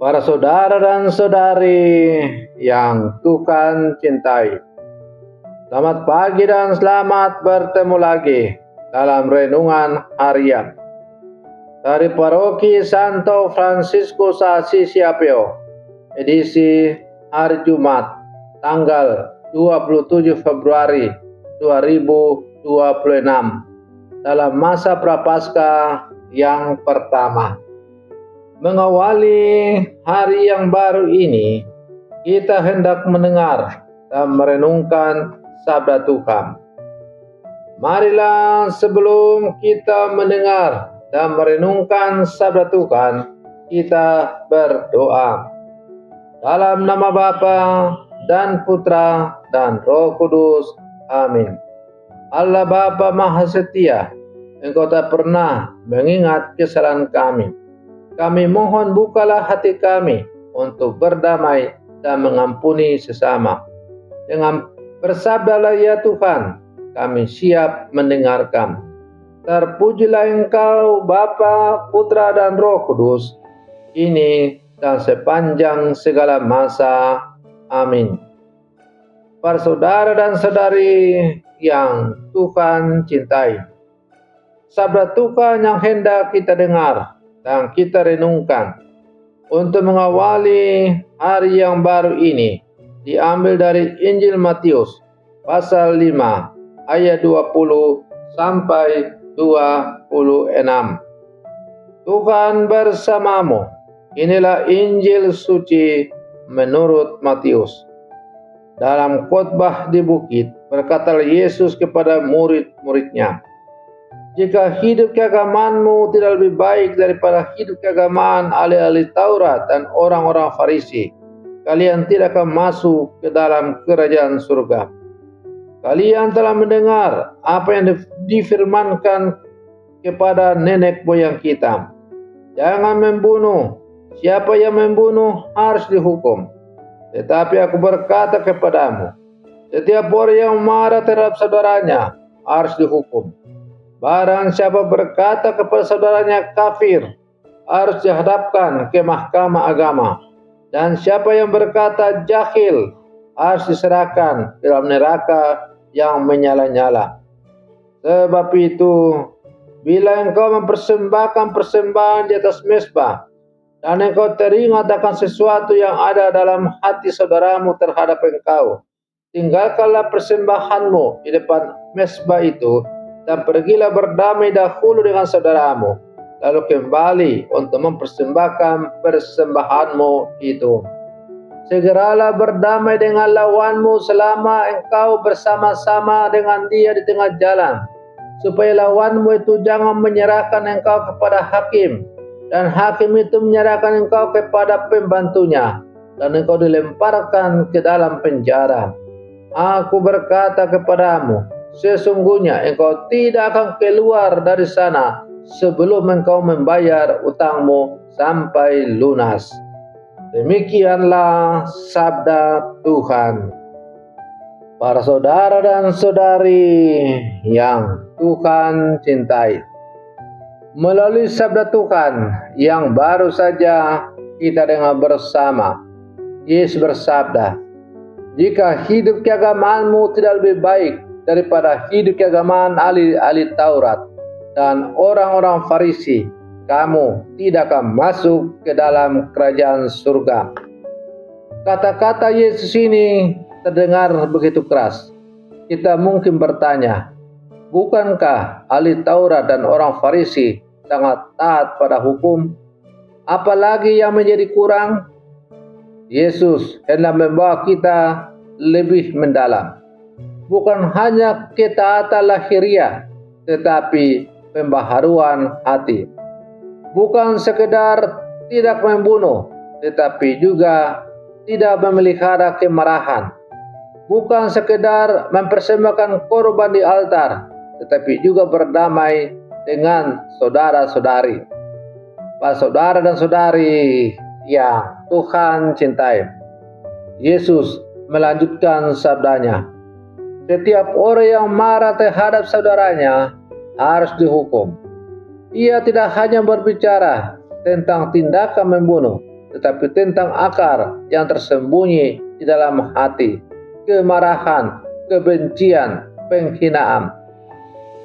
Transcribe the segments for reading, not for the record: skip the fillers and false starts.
Para saudara dan saudari yang Tuhan cintai, selamat pagi dan selamat bertemu lagi dalam renungan harian dari Paroki Santo Fransiskus Assisi Apio, edisi hari Jumat, tanggal 27 Februari 2026, dalam masa Prapaskah yang pertama. Mengawali hari yang baru ini, kita hendak mendengar dan merenungkan sabda Tuhan. Marilah sebelum kita mendengar dan merenungkan sabda Tuhan, kita berdoa. Dalam nama Bapa dan Putra dan Roh Kudus. Amin. Allah Bapa Maha Setia, Engkau tak pernah mengingat kesalahan kami. Kami mohon bukalah hati kami untuk berdamai dan mengampuni sesama. Dengan bersabdalah ya Tuhan, kami siap mendengarkan. Terpujilah Engkau Bapa, Putra dan Roh Kudus, kini dan sepanjang segala masa. Amin. Para saudara dan saudari yang Tuhan cintai, sabda Tuhan yang hendak kita dengar dan kita renungkan untuk mengawali hari yang baru ini diambil dari Injil Matius pasal 5 ayat 20 sampai 26. Tuhan bersamamu. Inilah Injil suci menurut Matius. Dalam khotbah di bukit, berkatalah Yesus kepada murid-muridnya, jika hidup keagamaanmu tidak lebih baik daripada hidup keagamaan ahli-ahli Taurat dan orang-orang Farisi, kalian tidak akan masuk ke dalam kerajaan surga. Kalian telah mendengar apa yang difirmankan kepada nenek moyang kita. Jangan membunuh. Siapa yang membunuh harus dihukum. Tetapi aku berkata kepadamu, setiap orang yang marah terhadap saudaranya harus dihukum. Barang siapa berkata kepada saudaranya kafir, harus dihadapkan ke mahkamah agama. Dan siapa yang berkata jahil, harus diserahkan dalam neraka yang menyala-nyala. Sebab itu, bila engkau mempersembahkan persembahan di atas mezbah, dan engkau teringat akan sesuatu yang ada dalam hati saudaramu terhadap engkau, tinggalkanlah persembahanmu di depan mezbah itu, dan pergilah berdamai dahulu dengan saudaramu, lalu kembali untuk mempersembahkan persembahanmu itu. Segeralah berdamai dengan lawanmu selama engkau bersama-sama dengan dia di tengah jalan, supaya lawanmu itu jangan menyerahkan engkau kepada hakim, dan hakim itu menyerahkan engkau kepada pembantunya, dan engkau dilemparkan ke dalam penjara. Aku berkata kepadamu, sesungguhnya engkau tidak akan keluar dari sana sebelum engkau membayar utangmu sampai lunas. Demikianlah sabda Tuhan. Para saudara dan saudari yang Tuhan cintai, melalui sabda Tuhan yang baru saja kita dengar bersama, Yesus bersabda, jika hidup keagamaanmu tidak lebih baik daripada hidup keagamaan ahli Taurat dan orang-orang Farisi, kamu tidak akan masuk ke dalam kerajaan surga. Kata-kata Yesus ini terdengar begitu keras. Kita mungkin bertanya, bukankah ahli Taurat dan orang Farisi sangat taat pada hukum? Apalagi yang menjadi kurang? Yesus hendak membawa kita lebih mendalam. Bukan hanya ketaatan lahiriah, tetapi pembaharuan hati. Bukan sekedar tidak membunuh, tetapi juga tidak memelihara kemarahan. Bukan sekedar mempersembahkan korban di altar, tetapi juga berdamai dengan saudara-saudari. Para saudara dan saudari yang Tuhan cintai, Yesus melanjutkan sabdanya, setiap orang yang marah terhadap saudaranya harus dihukum. Ia tidak hanya berbicara tentang tindakan membunuh, tetapi tentang akar yang tersembunyi di dalam hati, kemarahan, kebencian, penghinaan.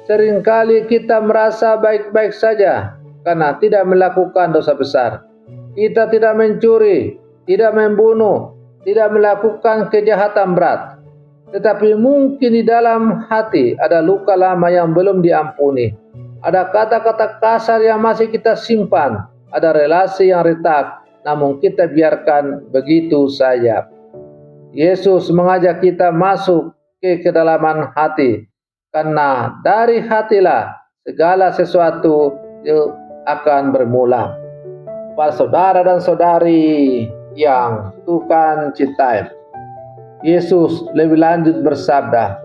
Seringkali kita merasa baik-baik saja karena tidak melakukan dosa besar. Kita tidak mencuri, tidak membunuh, tidak melakukan kejahatan berat. Tetapi mungkin di dalam hati ada luka lama yang belum diampuni. Ada kata-kata kasar yang masih kita simpan. Ada relasi yang retak, namun kita biarkan begitu saja. Yesus mengajak kita masuk ke kedalaman hati, karena dari hatilah segala sesuatu akan bermula. Para saudara dan saudari yang Tuhan cintai, Yesus lebih lanjut bersabda,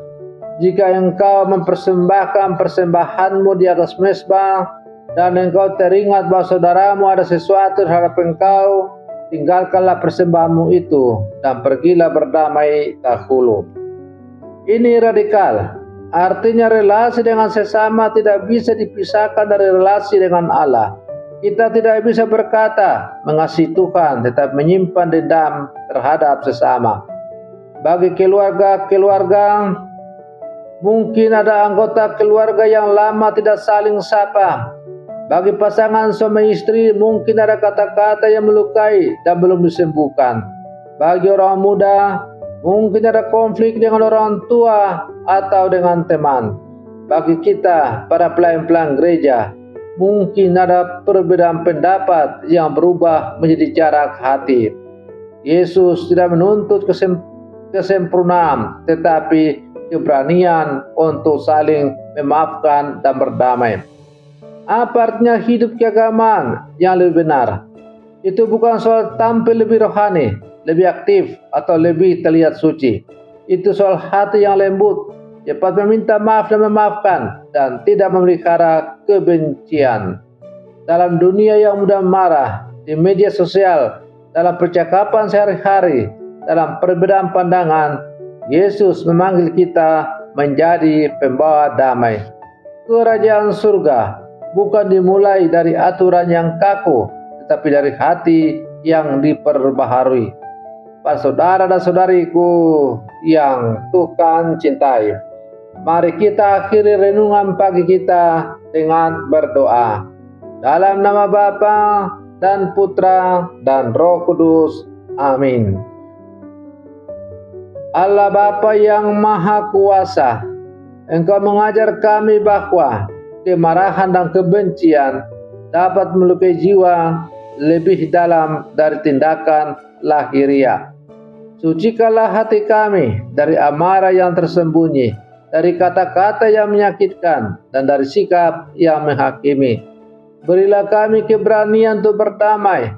jika engkau mempersembahkan persembahanmu di atas mezbah dan engkau teringat bahwa saudaramu ada sesuatu terhadap engkau, tinggalkanlah persembahanmu itu dan pergilah berdamai dahulu. Ini radikal, artinya relasi dengan sesama tidak bisa dipisahkan dari relasi dengan Allah. Kita tidak bisa berkata mengasihi Tuhan tetap menyimpan dendam terhadap sesama. Bagi keluarga-keluarga, mungkin ada anggota keluarga yang lama tidak saling sapa. Bagi pasangan suami istri, mungkin ada kata-kata yang melukai dan belum disembuhkan. Bagi orang muda, mungkin ada konflik dengan orang tua atau dengan teman. Bagi kita, para pelayan-pelayan gereja, mungkin ada perbedaan pendapat yang berubah menjadi jarak hati. Yesus tidak menuntut kesempurnaan, tetapi keberanian untuk saling memaafkan dan berdamai. Apa artinya hidup keagamaan yang lebih benar? Itu bukan soal tampil lebih rohani, lebih aktif, atau lebih terlihat suci. Itu soal hati yang lembut, cepat meminta maaf dan memaafkan, dan tidak memelihara kebencian. Dalam dunia yang mudah marah, di media sosial, dalam percakapan sehari-hari, dalam perbedaan pandangan, Yesus memanggil kita menjadi pembawa damai. Kerajaan surga bukan dimulai dari aturan yang kaku, tetapi dari hati yang diperbaharui. Para saudara dan saudariku yang Tuhan cintai, mari kita akhiri renungan pagi kita dengan berdoa. Dalam nama Bapa dan Putra dan Roh Kudus. Amin. Allah Bapa yang Maha Kuasa, Engkau mengajar kami bahwa kemarahan dan kebencian dapat melukai jiwa lebih dalam dari tindakan lahiriah. Sucikanlah hati kami dari amarah yang tersembunyi, dari kata-kata yang menyakitkan, dan dari sikap yang menghakimi. Berilah kami keberanian untuk berdamai,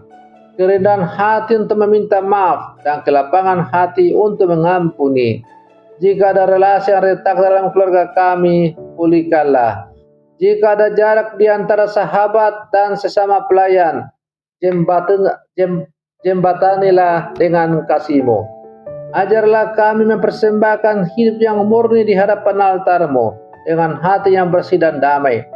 kerendahan hati untuk meminta maaf, dan kelapangan hati untuk mengampuni. Jika ada relasi yang retak dalam keluarga kami, pulihkanlah. Jika ada jarak di antara sahabat dan sesama pelayan, jembatanilah dengan kasih-Mu. Ajarlah kami mempersembahkan hidup yang murni di hadapan altar-Mu dengan hati yang bersih dan damai.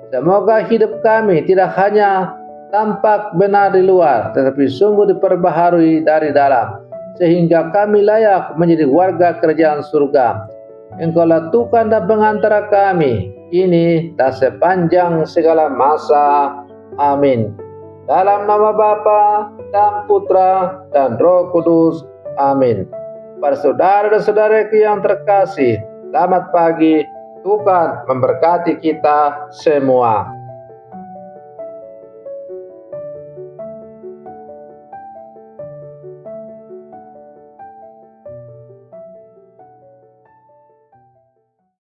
Semoga hidup kami tidak hanya tampak benar di luar, tetapi sungguh diperbaharui dari dalam, sehingga kami layak menjadi warga kerajaan surga. Engkaulah Tuhan dan pengantara kami, kini dan sepanjang segala masa. Amin. Dalam nama Bapa dan Putra dan Roh Kudus. Amin. Para saudara dan saudaraku yang terkasih, selamat pagi. Tuhan memberkati kita semua.